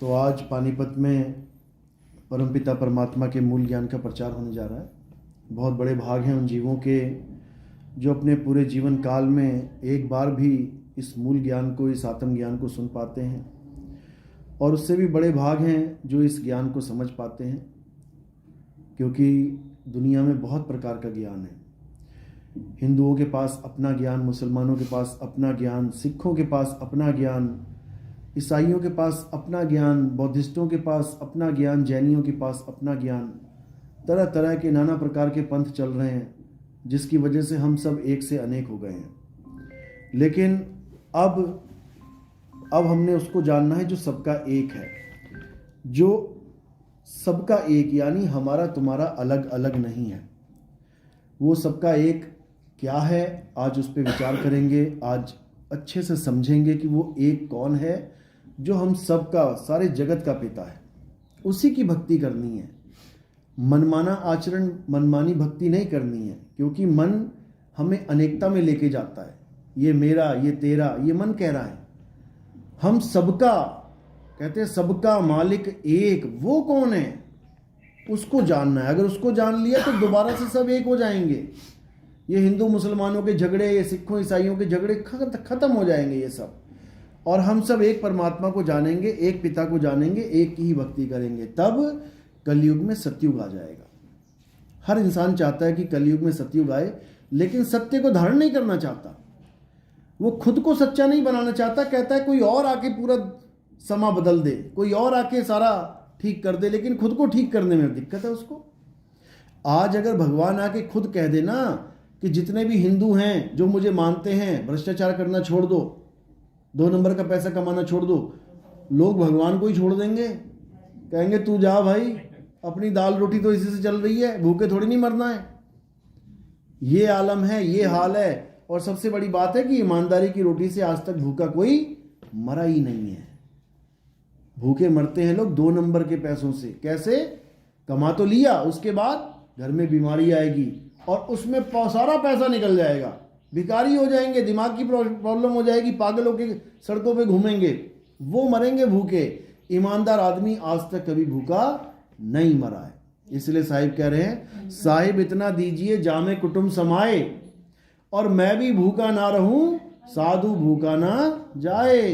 तो आज पानीपत में परमपिता परमात्मा के मूल ज्ञान का प्रचार होने जा रहा है। बहुत बड़े भाग हैं उन जीवों के जो अपने पूरे जीवन काल में एक बार भी इस मूल ज्ञान को, इस आत्म ज्ञान को सुन पाते हैं, और उससे भी बड़े भाग हैं जो इस ज्ञान को समझ पाते हैं, क्योंकि दुनिया में बहुत प्रकार का ज्ञान है। हिंदुओं के पास अपना ज्ञान, मुसलमानों के पास अपना ज्ञान, सिखों के पास अपना ज्ञान, ईसाइयों के पास अपना ज्ञान, बौद्धिस्टों के पास अपना ज्ञान, जैनियों के पास अपना ज्ञान। तरह तरह के नाना प्रकार के पंथ चल रहे हैं, जिसकी वजह से हम सब एक से अनेक हो गए हैं। लेकिन अब हमने उसको जानना है जो सबका एक है, जो सबका एक, यानी हमारा तुम्हारा अलग अलग नहीं है। वो सबका एक क्या है, आज उस पर विचार करेंगे। आज अच्छे से समझेंगे कि वो एक कौन है जो हम सबका, सारे जगत का पिता है। उसी की भक्ति करनी है। मनमाना आचरण, मनमानी भक्ति नहीं करनी है, क्योंकि मन हमें अनेकता में लेके जाता है। ये मेरा, ये तेरा, ये मन कह रहा है। हम सबका, कहते हैं सबका मालिक एक, वो कौन है उसको जानना है। अगर उसको जान लिया तो दोबारा से सब एक हो जाएंगे। ये हिंदू मुसलमानों के झगड़े, ये सिखों ईसाइयों के झगड़े खत्म हो जाएंगे ये सब, और हम सब एक परमात्मा को जानेंगे, एक पिता को जानेंगे, एक की ही भक्ति करेंगे। तब कलयुग में सतयुग आ जाएगा। हर इंसान चाहता है कि कलयुग में सतयुग आए, लेकिन सत्य को धारण नहीं करना चाहता। वो खुद को सच्चा नहीं बनाना चाहता। कहता है कोई और आके पूरा समा बदल दे, कोई और आके सारा ठीक कर दे, लेकिन खुद को ठीक करने में दिक्कत है उसको। आज अगर भगवान आके खुद कह देना कि जितने भी हिंदू हैं जो मुझे मानते हैं, भ्रष्टाचार करना छोड़ दो, 2 नंबर का पैसा कमाना छोड़ दो, लोग भगवान को ही छोड़ देंगे। कहेंगे तू जा भाई, अपनी दाल रोटी तो इसी से चल रही है, भूखे थोड़ी नहीं मरना है। ये आलम है, ये हाल है। और सबसे बड़ी बात है कि ईमानदारी की रोटी से आज तक भूखा कोई मरा ही नहीं है। भूखे मरते हैं लोग 2 नंबर के पैसों से। कैसे? कमा तो लिया, उसके बाद घर में बीमारी आएगी और उसमें सारा पैसा निकल जाएगा, भिखारी हो जाएंगे, दिमाग की प्रॉब्लम हो जाएगी, पागल होकर सड़कों पे घूमेंगे, वो मरेंगे भूखे। ईमानदार आदमी आज तक कभी भूखा नहीं मरा है। इसलिए साहिब कह रहे हैं, साहिब इतना दीजिए जामे कुटुंब समाए, और मैं भी भूखा ना रहूं, साधु भूखा ना जाए।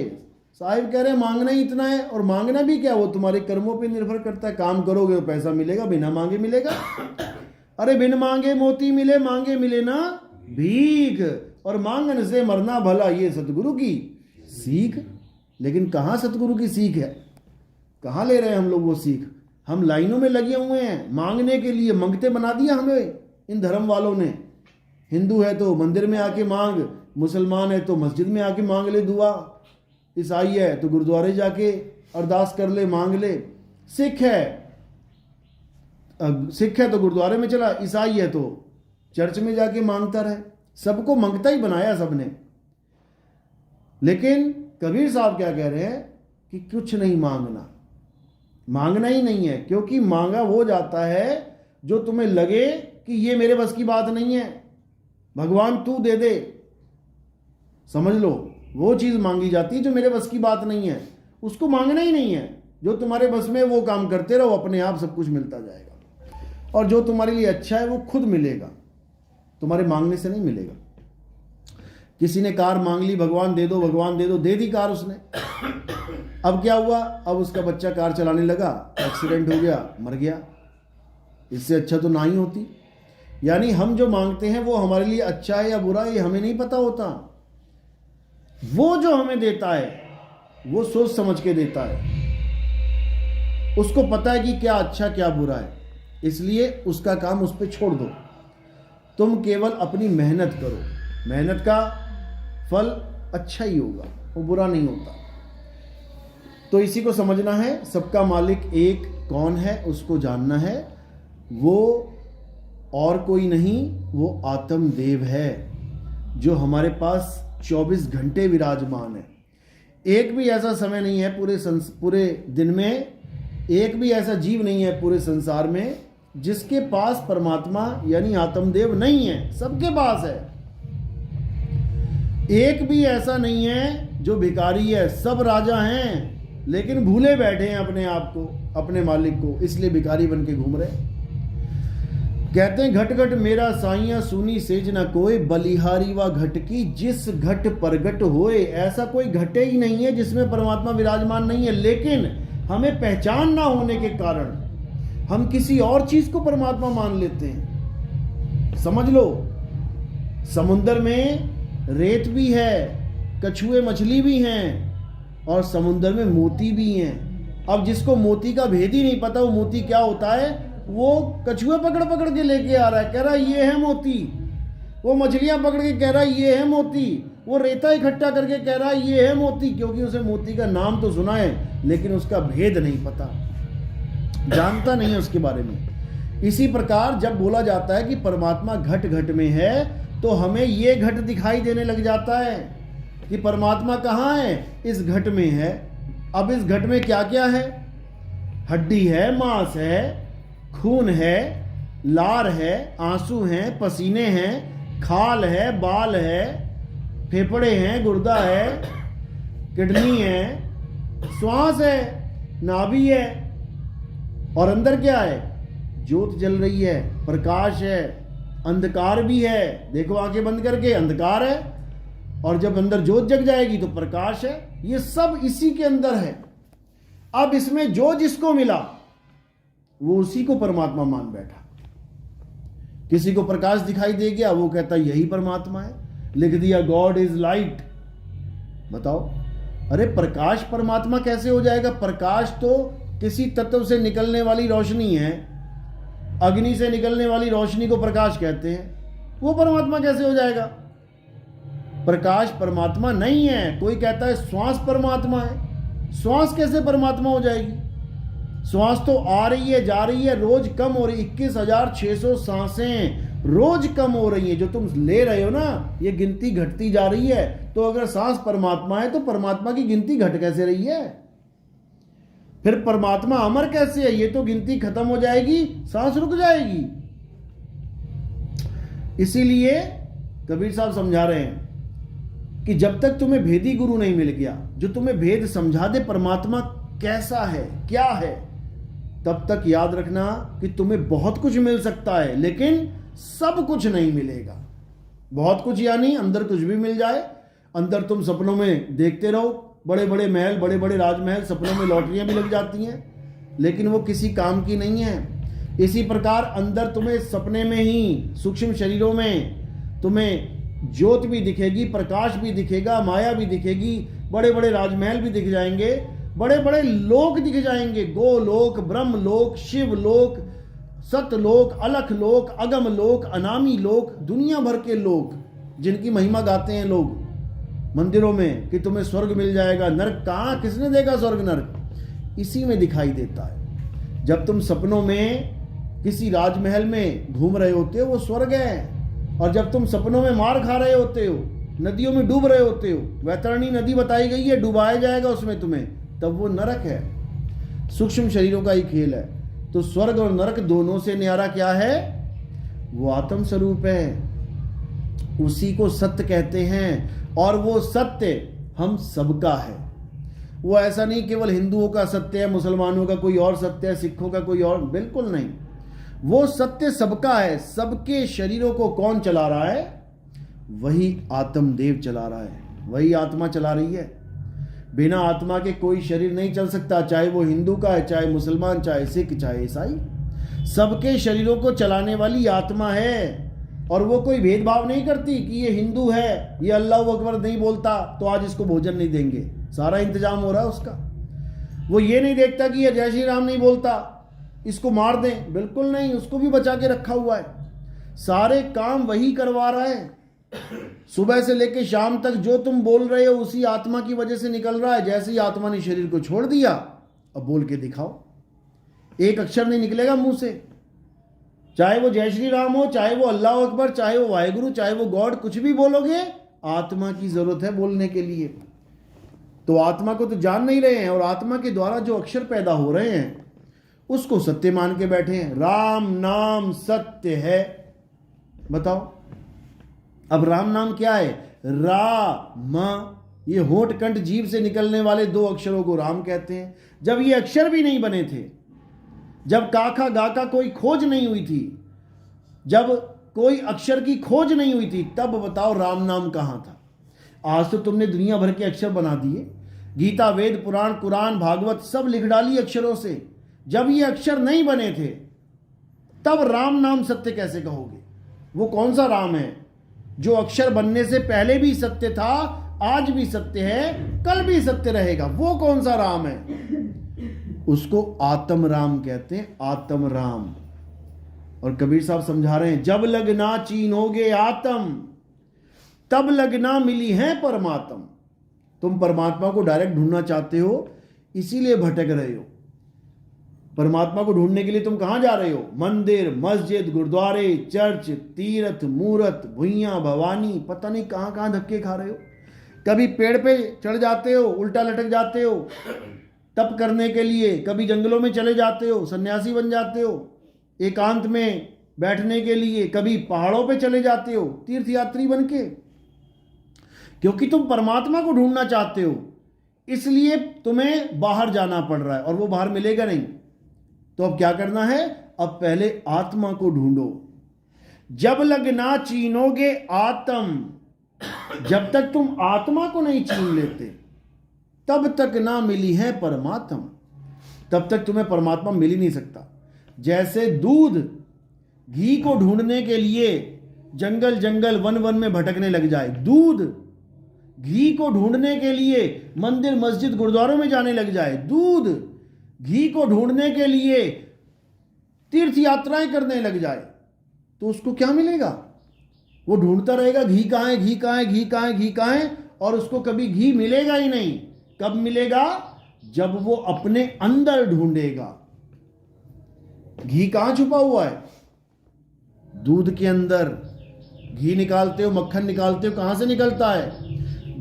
साहिब कह रहे हैं मांगना ही इतना है, और मांगना भी क्या, वो तुम्हारे कर्मों पे निर्भर करता है। काम करोगे तो पैसा मिलेगा, बिना मांगे मिलेगा। अरे बिन मांगे मोती मिले, मांगे मिले ना भीख, और मांगने से मरना भला, ये सतगुरु की सीख। लेकिन कहाँ सतगुरु की सीख है? कहाँ ले रहे हैं हम लोग वो सीख? हम लाइनों में लगे हुए हैं मांगने के लिए। मंगते बना दिया हमें इन धर्म वालों ने। हिंदू है तो मंदिर में आके मांग, मुसलमान है तो मस्जिद में आके मांग ले दुआ, ईसाई है तो गुरुद्वारे जाके अरदास कर ले, मांग ले, सिख है तो गुरुद्वारे में चला, ईसाई है तो चर्च में जाके मांगता रहे। सबको मंगता ही बनाया सबने। लेकिन कबीर साहब क्या कह रहे हैं कि कुछ नहीं मांगना, मांगना ही नहीं है। क्योंकि मांगा वो जाता है जो तुम्हें लगे कि ये मेरे बस की बात नहीं है, भगवान तू दे दे। समझ लो, वो चीज़ मांगी जाती है जो मेरे बस की बात नहीं है, उसको मांगना ही नहीं है। जो तुम्हारे बस में वो काम करते रहो, अपने आप सब कुछ मिलता जाएगा। और जो तुम्हारे लिए अच्छा है वो खुद मिलेगा, तुम्हारे मांगने से नहीं मिलेगा। किसी ने कार मांग ली, भगवान दे दो, भगवान दे दो, दे दी कार उसने। अब क्या हुआ? अब उसका बच्चा कार चलाने लगा, एक्सीडेंट हो गया, मर गया। इससे अच्छा तो ना ही होती। यानी हम जो मांगते हैं वो हमारे लिए अच्छा है या बुरा है, ये हमें नहीं पता होता। वो जो हमें देता है वो सोच समझ के देता है, उसको पता है कि क्या अच्छा क्या बुरा है, इसलिए उसका काम उस पर छोड़ दो। तुम केवल अपनी मेहनत करो, मेहनत का फल अच्छा ही होगा, वो बुरा नहीं होता। तो इसी को समझना है, सबका मालिक एक कौन है उसको जानना है। वो और कोई नहीं, वो आत्मदेव है जो हमारे पास 24 घंटे विराजमान है। एक भी ऐसा समय नहीं है पूरे दिन में, एक भी ऐसा जीव नहीं है पूरे संसार में जिसके पास परमात्मा यानी आत्मदेव नहीं है। सबके पास है। एक भी ऐसा नहीं है जो भिखारी है, सब राजा हैं। लेकिन भूले बैठे हैं अपने आप को, अपने मालिक को, इसलिए भिखारी बन के घूम रहे। कहते हैं घट घट मेरा साइया सुनी सेज न कोई, बलिहारी व घट की जिस घट प्रगट होए। ऐसा कोई घटे ही नहीं है जिसमें परमात्मा विराजमान नहीं है, लेकिन हमें पहचान ना होने के कारण हम किसी और चीज को परमात्मा मान लेते हैं। समझ लो, समुद्र में रेत भी है, कछुए मछली भी हैं, और समुद्र में मोती भी हैं। अब जिसको मोती का भेद ही नहीं पता, वो मोती क्या होता है, वो कछुए पकड़ पकड़ के लेके आ रहा है, कह रहा है ये है मोती। वो मछलियां पकड़ के कह रहा है ये है मोती। वो रेता इकट्ठा करके कह रहा है ये है मोती, क्योंकि उसे मोती का नाम तो सुना है लेकिन उसका भेद नहीं पता, जानता नहीं है उसके बारे में। इसी प्रकार जब बोला जाता है कि परमात्मा घट घट में है, तो हमें ये घट दिखाई देने लग जाता है कि परमात्मा कहाँ है, इस घट में है। अब इस घट में क्या क्या है, हड्डी है, मांस है, खून है, लार है, आंसू हैं, पसीने हैं, खाल है, बाल है, फेफड़े हैं, गुर्दा है, किडनी है, श्वास है, नाभि है, और अंदर क्या है, ज्योत जल रही है, प्रकाश है, अंधकार भी है। देखो आंखें बंद करके, अंधकार है, और जब अंदर ज्योत जग जाएगी तो प्रकाश है। ये सब इसी के अंदर है। अब इसमें जो जिसको मिला वो उसी को परमात्मा मान बैठा। किसी को प्रकाश दिखाई दे गया, वो कहता यही परमात्मा है, लिख दिया गॉड इज लाइट। बताओ, अरे प्रकाश परमात्मा कैसे हो जाएगा? प्रकाश तो किसी तत्व से निकलने वाली रोशनी है, अग्नि से निकलने वाली रोशनी को प्रकाश कहते हैं, वो परमात्मा कैसे हो जाएगा? प्रकाश परमात्मा नहीं है। कोई कहता है श्वास परमात्मा है, श्वास कैसे परमात्मा हो जाएगी? श्वास तो आ रही है, जा रही है, रोज कम हो रही, 21,600 सांसें रोज कम हो रही है। जो तुम ले रहे हो ना, ये गिनती घटती जा रही है। तो अगर सांस परमात्मा है तो परमात्मा की गिनती घट कैसे रही है? फिर परमात्मा अमर कैसे है? ये तो गिनती खत्म हो जाएगी, सांस रुक जाएगी। इसीलिए कबीर साहब समझा रहे हैं कि जब तक तुम्हें भेदी गुरु नहीं मिल गया जो तुम्हें भेद समझा दे परमात्मा कैसा है, क्या है, तब तक याद रखना कि तुम्हें बहुत कुछ मिल सकता है, लेकिन सब कुछ नहीं मिलेगा। बहुत कुछ यानी अंदर कुछ भी मिल जाए, अंदर तुम सपनों में देखते रहो बड़े बड़े महल, बड़े बड़े राजमहल, सपनों में लॉटरियां भी लग जाती हैं, लेकिन वो किसी काम की नहीं है। इसी प्रकार अंदर तुम्हें सपने में ही, सूक्ष्म शरीरों में तुम्हें ज्योत भी दिखेगी, प्रकाश भी दिखेगा, माया भी दिखेगी, बड़े बड़े राजमहल भी दिख जाएंगे, बड़े बड़े लोक दिख जाएंगे, गोलोक, ब्रह्मलोक, शिवलोक, सतलोक, अलख लोक, अगम लोक, अनामी लोक, दुनिया भर के लोक जिनकी महिमा गाते हैं लोग मंदिरों में कि तुम्हें स्वर्ग मिल जाएगा। नर्क कहाँ, किसने देखा स्वर्ग नर्क? इसी में दिखाई देता है। जब तुम सपनों में किसी राजमहल में घूम रहे होते हो वो स्वर्ग है, और जब तुम सपनों में मार खा रहे होते हो, नदियों में डूब रहे होते हो, वैतरणी नदी बताई गई है, डुबाया जाएगा उसमें तुम्हें, तब वो नरक है। सूक्ष्म शरीरों का ही खेल है। तो स्वर्ग और नरक दोनों से न्यारा क्या है? वो आत्म स्वरूप है, उसी को सत्य कहते हैं, और वो सत्य हम सबका है। वो ऐसा नहीं केवल हिंदुओं का सत्य है, मुसलमानों का कोई और सत्य है, सिखों का कोई और, बिल्कुल नहीं। वो सत्य सबका है। सबके शरीरों को कौन चला रहा है? वही आत्मदेव चला रहा है, वही आत्मा चला रही है। बिना आत्मा के कोई शरीर नहीं चल सकता, चाहे वो हिंदू का है, चाहे मुसलमान, चाहे सिख, चाहे ईसाई। सबके शरीरों को चलाने वाली आत्मा है, और वो कोई भेदभाव नहीं करती कि ये हिंदू है, ये अल्लाह अकबर नहीं बोलता तो आज इसको भोजन नहीं देंगे। सारा इंतजाम हो रहा है उसका। वो ये नहीं देखता कि ये जय श्री राम नहीं बोलता, इसको मार दें, बिल्कुल नहीं, उसको भी बचा के रखा हुआ है। सारे काम वही करवा रहा है। सुबह से लेकर शाम तक जो तुम बोल रहे हो उसी आत्मा की वजह से निकल रहा है। जैसे ही आत्मा ने शरीर को छोड़ दिया, अब बोल के दिखाओ, एक अक्षर नहीं निकलेगा मुंह से। चाहे वो जय श्री राम हो, चाहे वो अल्लाह अकबर, चाहे वो वाहेगुरु, चाहे वो गॉड, कुछ भी बोलोगे, आत्मा की जरूरत है बोलने के लिए। तो आत्मा को तो जान नहीं रहे हैं, और आत्मा के द्वारा जो अक्षर पैदा हो रहे हैं उसको सत्य मान के बैठे हैं। राम नाम सत्य है। बताओ, अब राम नाम क्या है? रा म ये होंठ कंठ जीभ से निकलने वाले दो अक्षरों को राम कहते हैं। जब ये अक्षर भी नहीं बने थे, जब काका गाका कोई खोज नहीं हुई थी, जब कोई अक्षर की खोज नहीं हुई थी, तब बताओ राम नाम कहाँ था। आज तो तुमने दुनिया भर के अक्षर बना दिए, गीता वेद पुराण कुरान भागवत सब लिख डाली अक्षरों से। जब ये अक्षर नहीं बने थे तब राम नाम सत्य कैसे कहोगे? वो कौन सा राम है जो अक्षर बनने से पहले भी सत्य था, आज भी सत्य है, कल भी सत्य रहेगा? वो कौन सा राम है? उसको आत्म राम कहते हैं, आत्म राम। और कबीर साहब समझा रहे हैं, जब लगना चीनोगे आत्म तब लगना मिली है परमात्म। तुम परमात्मा को डायरेक्ट ढूंढना चाहते हो, इसीलिए भटक रहे हो। परमात्मा को ढूंढने के लिए तुम कहां जा रहे हो? मंदिर, मस्जिद, गुरुद्वारे, चर्च, तीर्थ, मूर्त, भुइयां, भवानी, पता नहीं कहां कहां धक्के खा रहे हो। कभी पेड़ पे चढ़ जाते हो, उल्टा लटक जाते हो तप करने के लिए, कभी जंगलों में चले जाते हो, सन्यासी बन जाते हो एकांत में बैठने के लिए, कभी पहाड़ों पे चले जाते हो तीर्थ यात्री बन के, क्योंकि तुम परमात्मा को ढूंढना चाहते हो, इसलिए तुम्हें बाहर जाना पड़ रहा है और वो बाहर मिलेगा नहीं। तो अब क्या करना है? अब पहले आत्मा को ढूंढो। जब लगना चीनोगे आत्म, जब तक तुम आत्मा को नहीं छीन लेते तब तक ना मिली है परमात्मा, तब तक तुम्हें परमात्मा मिल ही नहीं सकता। जैसे दूध घी को ढूंढने के लिए जंगल जंगल वन वन में भटकने लग जाए, दूध घी को ढूंढने के लिए मंदिर मस्जिद गुरुद्वारों में जाने लग जाए, दूध घी को ढूंढने के लिए तीर्थ यात्राएं करने लग जाए, तो उसको क्या मिलेगा? वो ढूंढता रहेगा घी कहाँ है, घी कहाँ है, घी कहाँ है, घी कहाँ है, और उसको कभी घी मिलेगा ही नहीं। कब मिलेगा? जब वो अपने अंदर ढूंढेगा। घी कहाँ छुपा हुआ है? दूध के अंदर। घी निकालते हो, मक्खन निकालते हो, कहां से निकलता है?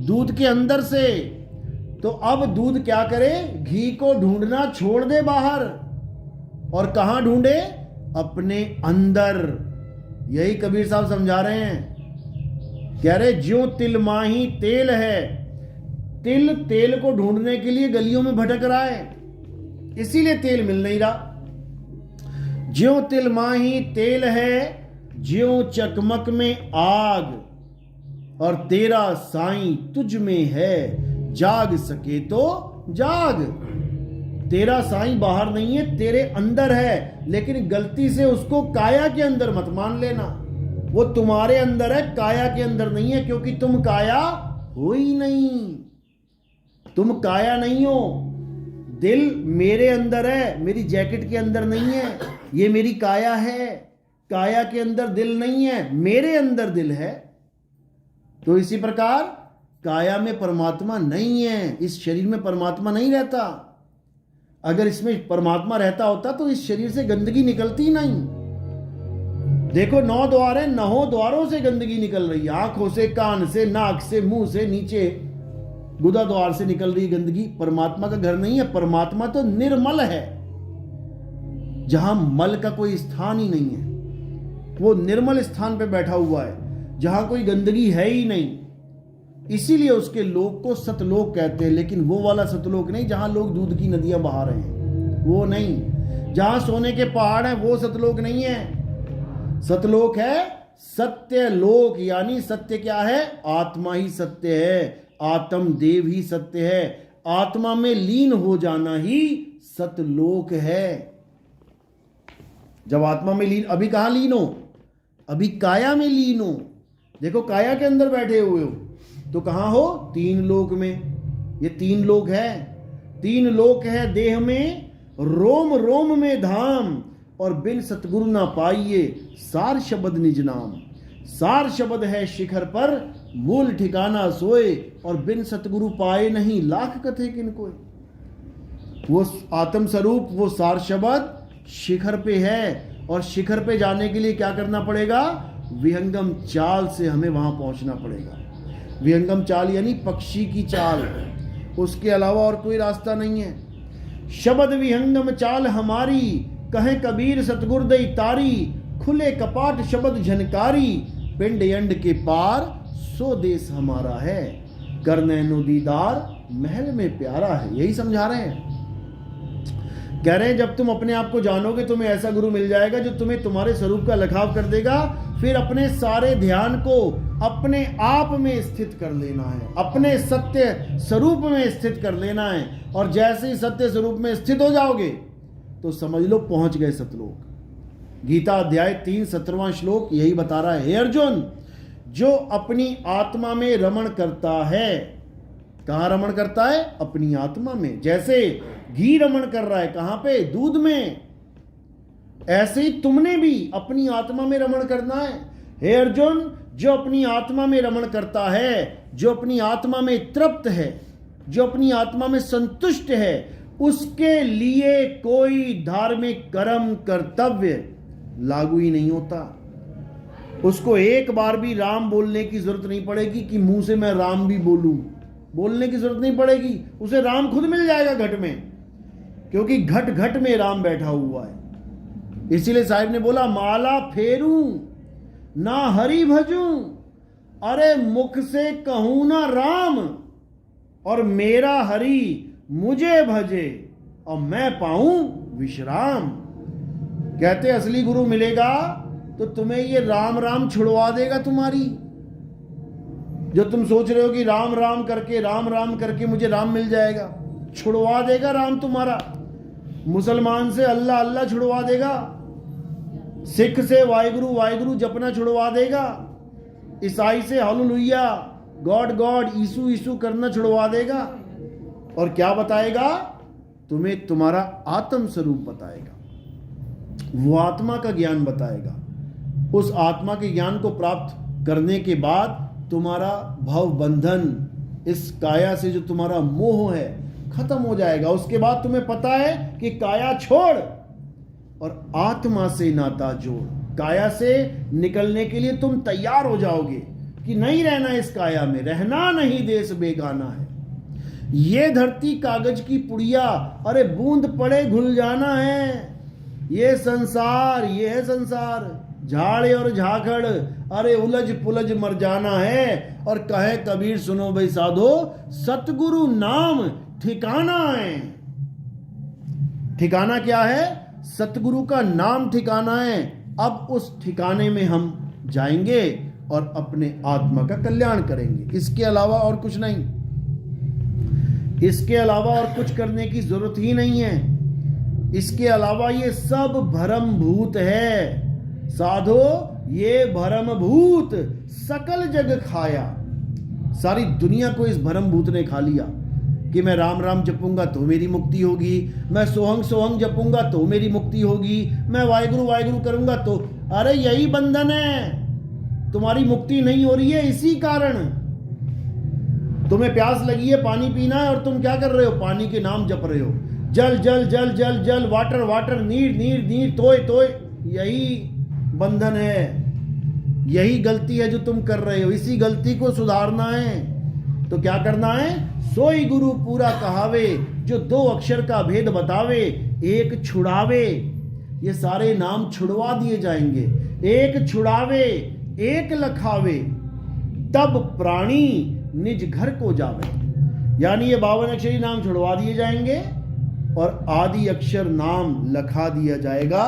दूध के अंदर से। तो अब दूध क्या करे? घी को ढूंढना छोड़ दे बाहर, और कहां ढूंढे? अपने अंदर। यही कबीर साहब समझा रहे हैं, कह रहे ज्यों तिल माही तेल है, तिल तेल को ढूंढने के लिए गलियों में भटक रहा है, इसीलिए तेल मिल नहीं रहा। ज्यों तिल माही तेल है, ज्यों चकमक में आग, और तेरा साईं तुझ में है, जाग सके तो जाग। तेरा साईं बाहर नहीं है, तेरे अंदर है, लेकिन गलती से उसको काया के अंदर मत मान लेना। वो तुम्हारे अंदर है, काया के अंदर नहीं है, क्योंकि तुम काया हो ही नहीं। तुम काया नहीं हो। दिल मेरे अंदर है, मेरी जैकेट के अंदर नहीं है, ये मेरी काया है। काया के अंदर दिल नहीं है, मेरे अंदर दिल है। तो इसी प्रकार काया में परमात्मा नहीं है, इस शरीर में परमात्मा नहीं रहता। अगर इसमें परमात्मा रहता होता तो इस शरीर से गंदगी निकलती नहीं। देखो 9 द्वार है, 9 द्वारों से गंदगी निकल रही है, आंखों से, कान से, नाक से, मुंह से, नीचे गुदा द्वार से निकल रही गंदगी। परमात्मा का घर नहीं है। परमात्मा तो निर्मल है, जहां मल का कोई स्थान ही नहीं है। वो निर्मल स्थान पे बैठा हुआ है, जहां कोई गंदगी है ही नहीं। इसीलिए उसके लोक को सतलोक कहते हैं, लेकिन वो वाला सतलोक नहीं जहां लोग दूध की नदियां बहा रहे हैं, वो नहीं। जहां सोने के पहाड़ हैं, वो सतलोक नहीं है। सतलोक है सत्य लोक, यानी सत्य क्या है? आत्मा ही सत्य है, आत्म देव ही सत्य है। आत्मा में लीन हो जाना ही सतलोक है। जब आत्मा में लीन, अभी कहां लीन हो? अभी काया में लीन हो। देखो काया के अंदर बैठे हुए हो तो कहां हो? 3 लोक में। ये 3 लोक है। 3 लोक है देह में, रोम रोम में धाम, और बिन सतगुरु ना पाइए सार शब्द निज नाम। सार शब्द है शिखर पर, मूल ठिकाना सोए, और बिन सतगुरु पाए नहीं लाख कथे किन कोय। वो आत्म स्वरूप, वो सार शब्द शिखर पे है, और शिखर पे जाने के लिए क्या करना पड़ेगा? विहंगम चाल से हमें वहां पहुंचना पड़ेगा। विहंगम चाल यानी पक्षी की चाल, उसके अलावा और कोई रास्ता नहीं है। शब्द विहंगम चाल हमारी, कहे कबीर सतगुर दई तारी। खुले कपाट शब्द झनकारी, पिंड यंड के पार सो देश हमारा है। करनैनो दीदार महल में प्यारा है। यही समझा रहे हैं। कह रहे हैं जब तुम अपने आप को जानोगे तुम्हें ऐसा गुरु मिल जाएगा जो तुम्हें तुम्हारे स्वरूप का लखाव कर देगा। फिर अपने सारे ध्यान को अपने आप में स्थित कर लेना है, अपने सत्य स्वरूप में स्थित कर लेना है। और जैसे ही सत्य स्वरूप में स्थित हो जाओगे तो समझ लो पहुंच गए सतलोक। गीता अध्याय 3 17वां श्लोक यही बता रहा है। हे अर्जुन, जो अपनी आत्मा में रमण करता है, कहाँ रमण करता है? अपनी आत्मा में। जैसे घी रमण कर रहा है कहाँ पे? दूध में। ऐसे ही तुमने भी अपनी आत्मा में रमण करना है। हे अर्जुन, जो अपनी आत्मा में रमण करता है, जो अपनी आत्मा में तृप्त है, जो अपनी आत्मा में संतुष्ट है, उसके लिए कोई धार्मिक कर्म कर्तव्य लागू ही नहीं होता। उसको एक बार भी राम बोलने की जरूरत नहीं पड़ेगी कि मुंह से मैं राम भी बोलूं, बोलने की जरूरत नहीं पड़ेगी। उसे राम खुद मिल जाएगा घट में, क्योंकि घट घट में राम बैठा हुआ है। इसीलिए साहिब ने बोला, माला फेरूं ना हरि भजूं, अरे मुख से कहूं ना राम और मेरा हरि मुझे भजे और मैं पाऊं विश्राम। कहते असली गुरु मिलेगा तो तुम्हें ये राम राम छुड़वा देगा तुम्हारी। जो तुम सोच रहे हो कि राम राम करके मुझे राम मिल जाएगा, छुड़वा देगा राम तुम्हारा। मुसलमान से अल्लाह अल्लाह छुड़वा देगा, सिख से वाहिगुरु वाहिगुरु जपना छुड़वा देगा, ईसाई से हालेलुया गॉड गॉड ईसु ईसु करना छुड़वा देगा। और क्या बताएगा? तुम्हें तुम्हारा आत्म स्वरूप बताएगा, वो आत्मा का ज्ञान बताएगा। उस आत्मा के ज्ञान को प्राप्त करने के बाद तुम्हारा भव बंधन, इस काया से जो तुम्हारा मोह है, खत्म हो जाएगा। उसके बाद तुम्हें पता है कि काया छोड़ और आत्मा से नाता जोड़। काया से निकलने के लिए तुम तैयार हो जाओगे कि नहीं रहना इस काया में, रहना नहीं देश बेगाना है। ये धरती कागज की पुड़िया, अरे बूंद पड़े घुल जाना है। ये संसार, ये है संसार, झाड़ और झाखड़, अरे उलझ पुलझ मर जाना है। और कहे कबीर सुनो भाई साधो, सतगुरु नाम ठिकाना है। ठिकाना क्या है? सतगुरु का नाम ठिकाना है। अब उस ठिकाने में हम जाएंगे और अपने आत्मा का कल्याण करेंगे। इसके अलावा और कुछ नहीं, इसके अलावा और कुछ करने की जरूरत ही नहीं है। इसके अलावा ये सब भ्रम भूत है साधो, ये भ्रम भूत सकल जग खाया। सारी दुनिया को इस भ्रम भूत ने खा लिया कि मैं राम राम जपूंगा तो मेरी मुक्ति होगी, मैं सोहंग सोहंग जपूंगा तो मेरी मुक्ति होगी, मैं वाहिगुरु वाहिगुरु करूंगा तो। अरे यही बंधन है, तुम्हारी मुक्ति नहीं हो रही है इसी कारण। तुम्हें प्यास लगी है, पानी पीना है, और तुम क्या कर रहे हो? पानी के नाम जप रहे हो। जल जल जल जल जल, वाटर वाटर, नीर नीर नीर, तोय तोय। यही बंधन है, यही गलती है जो तुम कर रहे हो। इसी गलती को सुधारना है तो क्या करना है? सोई गुरु पूरा कहावे, जो 2 अक्षर का भेद बतावे, एक छुड़ावे। ये सारे नाम छुड़वा दिए जाएंगे। एक छुड़ावे एक लखावे, तब प्राणी निज घर को जावे। यानी ये 52 अक्षरी नाम छुड़वा दिए जाएंगे और आदि अक्षर नाम लखा दिया जाएगा,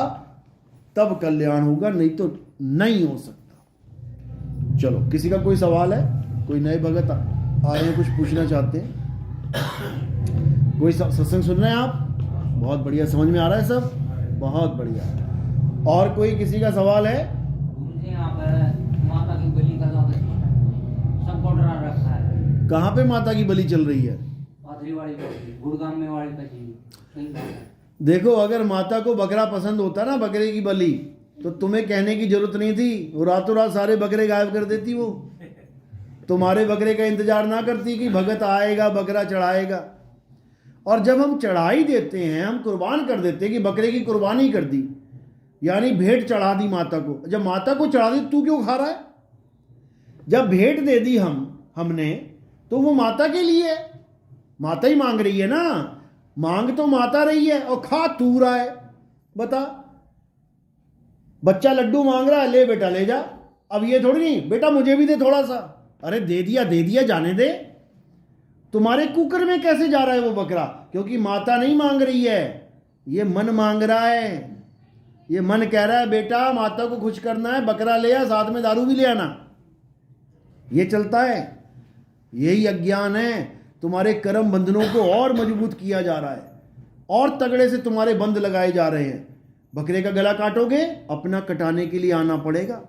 तब कल्याण होगा, नहीं तो नहीं हो सकता। चलो, किसी का कोई सवाल है? कोई नए भगत आए हैं, कुछ पूछना चाहते हैं? कोई सत्संग सुन रहे हैं आप? बहुत बढ़िया, समझ में आ रहा है सब? बहुत बढ़िया। और कोई किसी का सवाल है? माता की बलि का सब बॉर्डर रखा है। कहाँ पे माता की बलि चल रही है? गुड़गांव में वाली का। देखो, अगर माता को बकरा पसंद होता ना, बकरे की बलि, तो तुम्हें कहने की जरूरत नहीं थी, वो रातों रात सारे बकरे गायब कर देती। वो तुम्हारे बकरे का इंतजार ना करती कि भगत आएगा बकरा चढ़ाएगा। और जब हम चढ़ाई देते हैं, हम कुर्बान कर देते हैं कि बकरे की कुर्बानी कर दी, यानी भेंट चढ़ा दी माता को। जब माता को चढ़ा दी, तू क्यों खा रहा है? जब भेंट दे दी हमने, तो वो माता के लिए, माता ही मांग रही है ना, मांग तो माता रही है और खा तू रहा है। बता, बच्चा लड्डू मांग रहा है, ले बेटा ले जा। अब ये थोड़ी नहीं बेटा मुझे भी दे थोड़ा सा, अरे दे दिया जाने दे। तुम्हारे कुकर में कैसे जा रहा है वो बकरा? क्योंकि माता नहीं मांग रही है, ये मन मांग रहा है। ये मन कह रहा है बेटा माता को खुश करना है, बकरा ले आ, साथ में दारू भी ले आना। ये चलता है। यही अज्ञान है। तुम्हारे कर्म बंधनों को और मजबूत किया जा रहा है, और तगड़े से तुम्हारे बंध लगाए जा रहे हैं। बकरे का गला काटोगे, अपना कटाने के लिए आना पड़ेगा।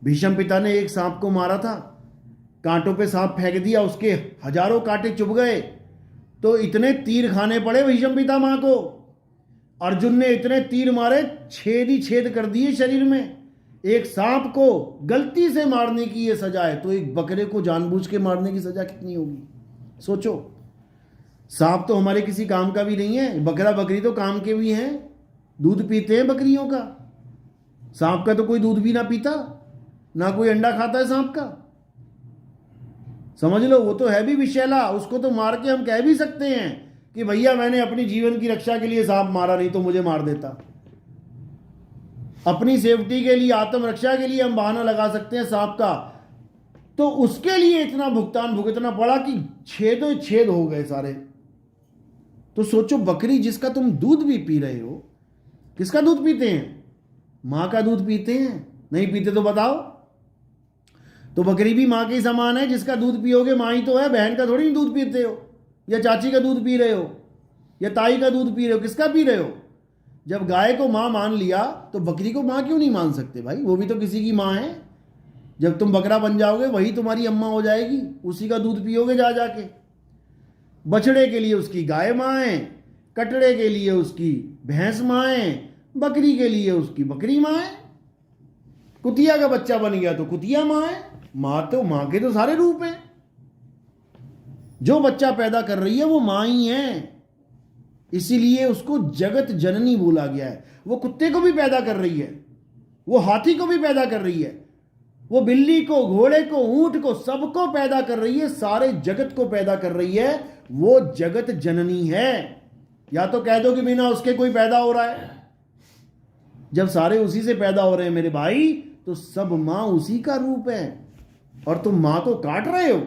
भीष्म पिता ने एक सांप को मारा था, कांटों पे सांप फेंक दिया, उसके हजारों कांटे चुभ गए, तो इतने तीर खाने पड़े भीष्म पिता मां को। अर्जुन ने इतने तीर मारे, छेद ही छेद कर दिए शरीर में। एक सांप को गलती से मारने की ये सजा है, तो एक बकरे को जानबूझ के मारने की सजा कितनी होगी? सोचो। सांप तो हमारे किसी काम का भी नहीं है, बकरा बकरी तो काम के भी हैं। दूध पीते हैं बकरियों का, सांप का तो कोई दूध भी ना पीता, ना कोई अंडा खाता है सांप का। समझ लो, वो तो है भी विषैला, उसको तो मार के हम कह भी सकते हैं कि भैया मैंने अपनी जीवन की रक्षा के लिए सांप मारा, नहीं तो मुझे मार देता। अपनी सेफ्टी के लिए, आत्मरक्षा के लिए हम बहाना लगा सकते हैं सांप का। तो उसके लिए इतना भुगतान भुगतना पड़ा कि छेदों छेद हो गए सारे। तो सोचो, बकरी जिसका तुम दूध भी पी रहे हो, किसका दूध पीते हैं? मां का दूध पीते हैं। नहीं पीते तो बताओ। तो बकरी भी मां के ही समान है, जिसका दूध पियोगे मां ही तो है, बहन का थोड़ी दूध पीते हो, या चाची का दूध पी रहे हो, या ताई का दूध पी रहे हो, किसका पी रहे हो? जब गाय को मां मान लिया तो बकरी को मां क्यों नहीं मान सकते भाई? वो भी तो किसी की मां है। जब तुम बकरा बन जाओगे वही तुम्हारी अम्मा हो जाएगी, उसी का दूध पियोगे जा जाके। बछड़े के लिए उसकी गाय मां है, कटड़े के लिए उसकी भैंस मां है, बकरी के लिए उसकी बकरी मां है। कुतिया का बच्चा बन गया तो कुतिया मां है। मां के तो सारे रूप हैं। जो बच्चा पैदा कर रही है वो मां ही है, इसीलिए उसको जगत जननी बोला गया है। वो कुत्ते को भी पैदा कर रही है, वो हाथी को भी पैदा कर रही है, वो बिल्ली को, घोड़े को, ऊंट को, सबको पैदा कर रही है, सारे जगत को पैदा कर रही है। वो जगत जननी है। या तो कह दो कि बिना उसके कोई पैदा हो रहा है। जब सारे उसी से पैदा हो रहे हैं मेरे भाई, तो सब मां उसी का रूप है। और तुम मां को काट रहे हो।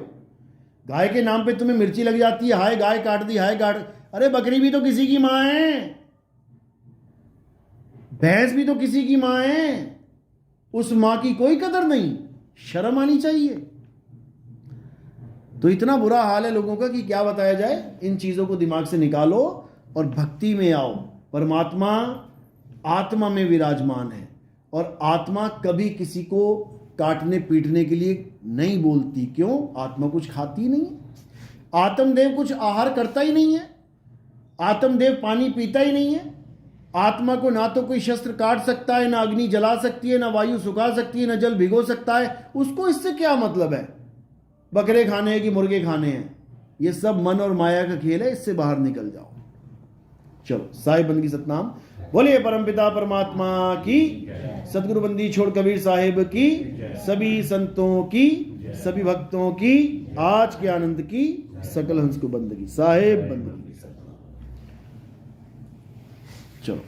गाय के नाम पे तुम्हें मिर्ची लग जाती है, हाय गाय काट दी, हाय काट। अरे बकरी भी तो किसी की मां है, भैंस भी तो किसी की मां है। उस मां की कोई कदर नहीं, शर्म आनी चाहिए। तो इतना बुरा हाल है लोगों का कि क्या बताया जाए। इन चीजों को दिमाग से निकालो और भक्ति में आओ। परमात्मा आत्मा में विराजमान है, और आत्मा कभी किसी को काटने पीटने के लिए नहीं बोलती। क्यों? आत्मा कुछ खाती नहीं है, आत्मदेव कुछ आहार करता ही नहीं है, आत्मदेव पानी पीता ही नहीं है। आत्मा को ना तो कोई शस्त्र काट सकता है, ना अग्नि जला सकती है, ना वायु सुखा सकती है, ना जल भिगो सकता है। उसको इससे क्या मतलब है? बकरे खाने हैं कि मुर्गे खाने हैं, ये सब मन और माया का खेल है। इससे बाहर निकल जाओ। चलो, साहिब बंदगी सतनाम। बोलिए परमपिता परमात्मा की, सदगुरु बंदी छोड़ कबीर साहिब की, सभी संतों की, सभी भक्तों की, आज के आनंद की, सकल हंस को बंदगी। साहिब बंदगी सतनाम। चलो।